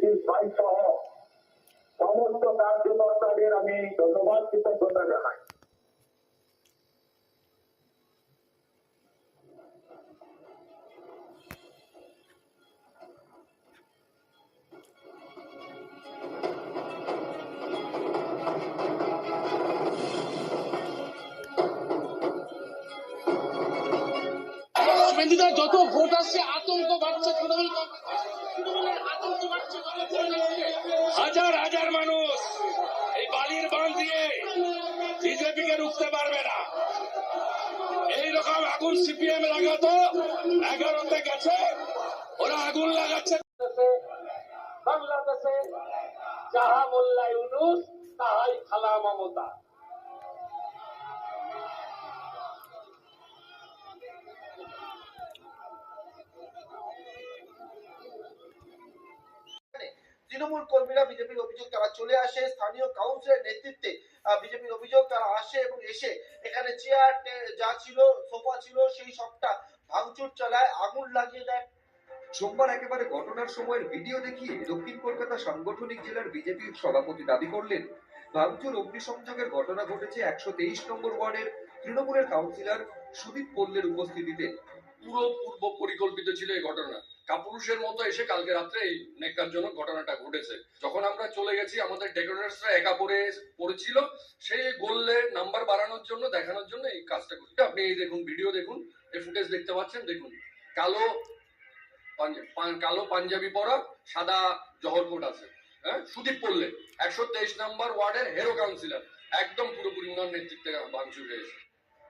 British ভাই সহ সমস্ত কার্যকর্তাদের আমি ধন্যবাদ কৃতজ্ঞতা জানাই। যত ভোট আসছে আতঙ্ক বাড়ছে, আতঙ্ক বাড়ছে, হাজার হাজার মানুষ এই বালির বাঁধ দিয়ে বিজেপিকে রুখতে পারবে না। এইরকম আগুন সিপিএম লাগাতো 11তে গেছে, ওরা আগুন লাগাচ্ছে। বাংলাদেশে যাহা মোল্লা ইউনূস তাহাই খালা মমতা। তৃণমূল কর্মীরা বিজেপির অভিযোগ তারা চলে আসে, স্থানীয় কাউন্সিলের নেতৃত্বে বিজেপির অভিযোগ তারা আসে এবং এসে এখানে চেয়ার যা ছিল, সোফা ছিল, সেই সবটা ভাঙচুর চালায়, আগুন লাগিয়ে দেয়। সোমবার একেবারে ঘটনার সময়ের ভিডিও দেখিয়ে দক্ষিণ কলকাতা সাংগঠনিক জেলার বিজেপির সভাপতি দাবি করলেন, ভাঙচুর অগ্নিসংযোগের ঘটনা ঘটেছে 123 নম্বর ওয়ার্ডের তৃণমূলের কাউন্সিলর সুদীপ পল্লের উপস্থিতিতে। পুরো পূর্ব পরিকল্পিত ছিল এই ঘটনা। কাপুরুষের মতো এসে কালকে রাত্রে এই নেককারজনক ঘটনাটা ঘটেছে। যখন আমরা চলে গেছি, আমাদের ডেকোরেটরসরা একা পড়েছিল, সেই গোল্লে নাম্বার বাড়ানোর জন্য, দেখানোর জন্য এই কাজটা করছে। আপনি এই দেখুন, ভিডিও দেখুন, এই ফুটেজ দেখতে পাচ্ছেন, দেখুন কালো পাঞ্জাবি পরা, সাদা জহর কোট আছে, হ্যাঁ, সুদীপ পল্লে 123 নম্বর ওয়ার্ডের হেরো কাউন্সিলর, একদম পুরোপুরি উনার নেতৃত্বে ভাঙচুর হয়েছে।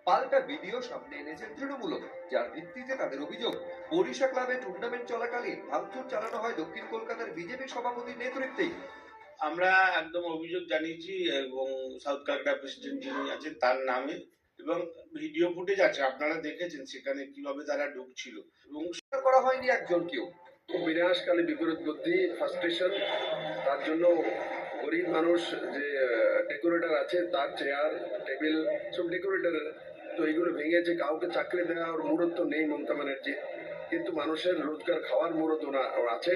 পাল্টা ভিডিও সামনে এনেছেন তৃণমূল, যার ভিত্তিতে তাদের অভিযোগ, বরিশা ক্লাবে টুর্নামেন্ট চলাকালীন ভাঙচুর চালানো হয় দক্ষিণ কলকাতার বিজেপি সভাপতির নেতৃত্বেই। আমরা একদম অভিযোগ জানিয়েছি এবং সাউথ কলকাতা প্রেসিডেন্ট যিনি আছেন তার নামে, এবং ভিডিও ফুটেজ আছে, আপনারা দেখেছেন সেখানে কিভাবে তারা ঢুকছিল, এবং করা হয়নি একজনকেও। বিনাশকালে বিপরীত বুদ্ধি, ফ্রাস্ট্রেশন, তার জন্য গরিব মানুষ যে ডেকোরেটর আছে তার চেয়ার টেবিল সব ডেকোরেটরের, তো এইগুলো ভেঙেছে। কাউকে চাকরি দেওয়ার মুরত তো নেই মমতা ব্যানার্জি, কিন্তু মানুষের রোজগার খাওয়ার মুরত আছে।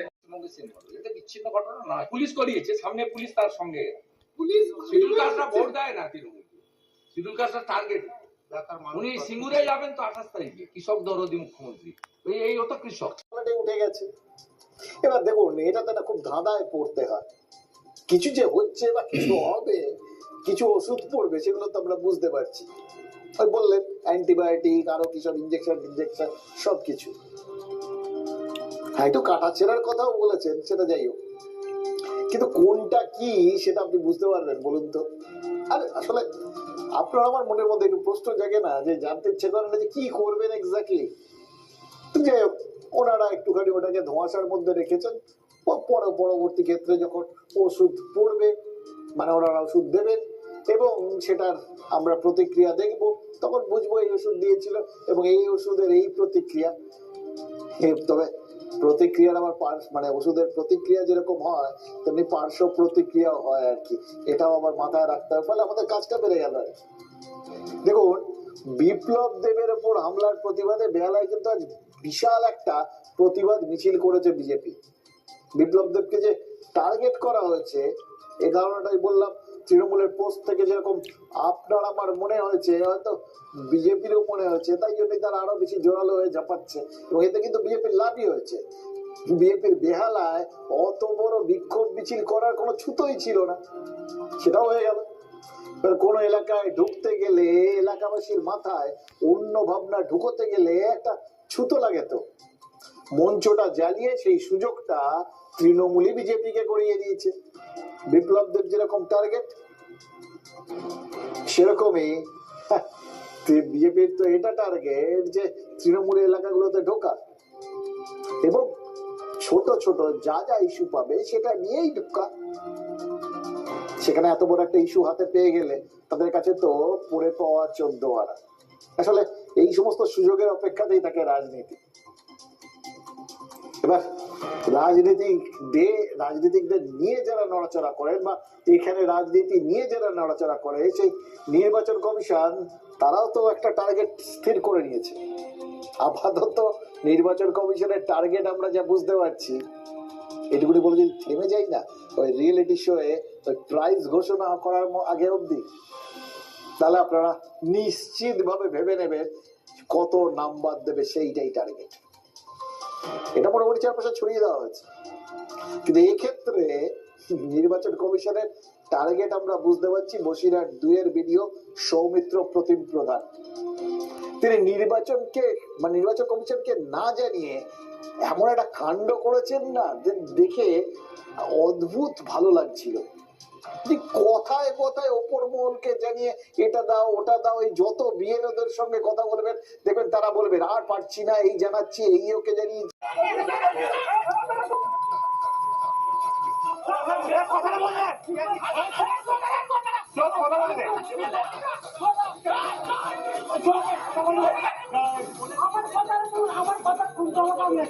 এটা বিচ্ছিন্ন ঘটনা নয়, পুলিশ করিয়েছে, সামনে পুলিশ, তার সঙ্গে পুলিশ শিডিউল কাস্টরা ভোট দেয় না তৃণমূল, শিডিউল কাস্টরা টার্গেট। উনি সিঙ্গুরে যাবেন তো 28 তারিখে, কৃষক দরদি মুখ্যমন্ত্রী, এই হতো কৃষক উঠে গেছে। এবার দেখুন, এটাতে না খুব ধাঁধায় পড়তে হয়। কিছু যে হচ্ছে বা কিছু হবে, কিছু ওষুধ পড়বে, সেগুলো তো আমরা বুঝতে পারছি। ওই বললেন অ্যান্টিবায়োটিক, আরো কিসব ইঞ্জেকশন সবকিছু, হ্যাঁ একটু কাটা ছেঁড়ার কথাও বলেছেন, সেটা যাই হোক, কিন্তু কোনটা কি সেটা আপনি বুঝতে পারবেন বলুন তো? আরে আসলে আপনার আমার মনের মধ্যে একটু প্রশ্ন জাগে না, যে জানতে ইচ্ছে করে না যে কি করবেন এক্স্যাক্টলি। যাই হোক, ওনারা একটুখানি ওটাকে ধোঁয়াশার মধ্যে রেখেছেন। পরবর্তী ক্ষেত্রে যখন ওষুধ পড়বে, মানে ওনারা ওষুধ দেবেন এবং সেটার আমরা প্রতিক্রিয়া দেখব, তখন বুঝবো এই ওষুধ দিয়েছিল এবং এই ওষুধের এই প্রতিক্রিয়া। তবে প্রতিক্রিয়ার আবার মানে ওষুধের প্রতিক্রিয়া যেরকম হয় তেমনি পার্শ্ব প্রতিক্রিয়াও হয় আর কি, এটাও আবার মাথায় রাখতে হবে, ফলে আমাদের কাজটা বেড়ে গেল। দেখুন, বিপ্লব দেবের উপর হামলার প্রতিবাদে বেহালায় কিন্তু আজ বিশাল একটা প্রতিবাদ মিছিল করেছে বিজেপি। বিপ্লব দেবকে যে টার্গেট করা হয়েছে, এই কারণটাই বললাম। তৃণমূলের পোস্ট থেকে যেরকম আপনার আমার মনে হয়েছে, হয়তো বিজেপিরও মনে হয়েছে, তাই জন্যই তারা আরো বেশি জোরালো হয়ে ঝাঁপাচ্ছে, এবং এতে কিন্তু বিজেপির লাভই হয়েছে। বিজেপির বেহালায় অত বড় বিক্ষোভ মিছিল করার কোনো ছুতোই ছিল না, সেটাও হয়ে গেল। কোন এলাকায় ঢুকতে গেলে এলাকাবাসীর মাথায় অন্য ভাবনা ঢুকোতে গেলে একটা ছুতো লাগে, তো মঞ্চটা জ্বালিয়ে সেই সুযোগটা তৃণমূলই বিজেপিকে করিয়ে দিয়েছে। বিপ্লব দেব যেরকম টার্গেট, সেরকমই বিজেপির তো এটা টার্গেট যে তৃণমূল এলাকাগুলোতে ঢোকা এবং ছোট ছোট যা যা ইস্যু পাবে সেটা নিয়েই ঢোকা। সেখানে এত বড় একটা ইস্যু হাতে পেয়ে গেলে তাদের কাছে তো পড়ে পাওয়া 14 আনা। আসলে এই সমস্ত সুযোগের অপেক্ষাতেই থাকে রাজনীতি। এবার রাজনীতিকদের নিয়ে যারা নড়াচড়া করেন বা এখানে রাজনীতি নিয়ে যারা নড়াচড়া করে, সেই নির্বাচন কমিশন তারাও তো একটা টার্গেট স্থির করে নিয়েছে। আপাতত নির্বাচন কমিশনের টার্গেট আমরা যা বুঝতে পারছি, এটুকুনি বলে যদি থেমে যাই না ওই রিয়েলিটি শোয়ে ওই প্রাইজ ঘোষণা করার আগে অবধি, তাহলে আপনারা নিশ্চিত ভাবে ভেবে নেবেন কত নাম্বার দেবে, সেইটাই টার্গেট। এটা মোটামুটি 4 ছড়িয়ে দেওয়া হয়েছে। কিন্তু এক্ষেত্রে নির্বাচন কমিশনের টার্গেট আমরা বুঝতে পারছি। বসিরহাট 2 এর ভিডিও সৌমিত্র প্রতিম প্রধান, তিনি নির্বাচন কমিশনকে না জানিয়ে এমন একটা কাণ্ড করেছেন না, যে দেখে অদ্ভুত ভালো লাগছিল। কথায় কথায় ওপর মহলকে জানিয়ে এটা দাও ওটা দাও, এই যত বিএলওদের সঙ্গে কথা বলবেন দেখবেন তারা বলবেন আর পারছি না, এই জানাচ্ছি, এই ওকে জানিয়ে। আমার কথা শুনতে হবে।